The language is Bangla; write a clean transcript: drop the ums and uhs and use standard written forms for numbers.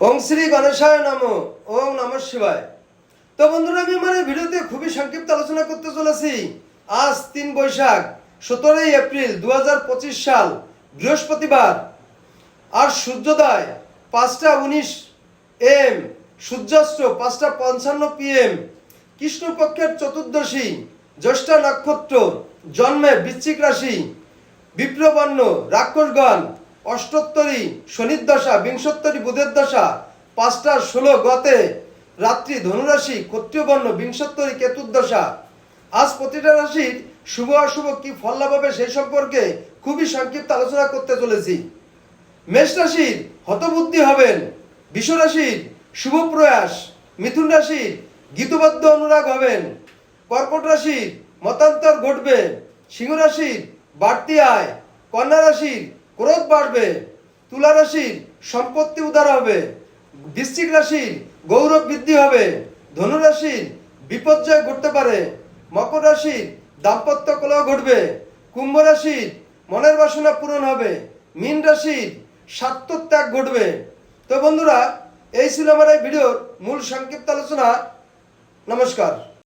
ওং শ্রী গণেশায় নমঃ। ওং নমঃ শিবায়। তো বন্ধুরা, আমি আমার এই ভিডিওতে খুবই সংক্ষিপ্ত আলোচনা করতে চলেছি। আজ 3 বৈশাখ 17 এপ্রিল 2025 সাল বৃহস্পতিবার। আর সূর্যোদয় 5:19 AM, সূর্যাস্ত 5:55 PM, কৃষ্ণপক্ষের চতুর্দশী, জ্যৈষ্ঠা নক্ষত্র, জন্মে বৃশ্চিক রাশি, বিপ্রবর্ণ, রাক্ষসগণ, অষ্টোত্তরী শনির দশা, বিংশোত্তরী বুধের দশা, 5:16 গতে রাত্রি, ধনুরাশি, ক্ষত্রিয়বর্ণ, বিংশোত্তরী কেতুর দশা। আজ প্রতিটা রাশির শুভ অশুভ কি ফল লাভ হবে সেই সম্পর্কে খুবই সংক্ষিপ্ত আলোচনা করতে চলেছি। মেষ রাশির হতবুদ্ধি হবেন, বৃষ রাশির শুভ প্রয়াস, মিথুন রাশির গীতবদ্ধ অনুরাগ হবেন, কর্কট রাশির মতান্তর ঘটবে, সিংহ রাশির বাড়তি আয়, কন্যা রাশির ক্রোধ বাড়বে, তুলা রাশির সম্পত্তি উদার হবে, বৃশ্চিক রাশির গৌরব বৃদ্ধি হবে, ধনু রাশির বিপর্যয় ঘটতে পারে, মকর রাশির দাম্পত্য কলহ ঘটবে, কুম্ভ রাশির মনের বাসনা পূরণ হবে, মীন রাশির স্বার্থত্যাগ ঘটবে। তো বন্ধুরা, এই ছিল আমার এই ভিডিওর মূল সংক্ষিপ্ত আলোচনা। নমস্কার।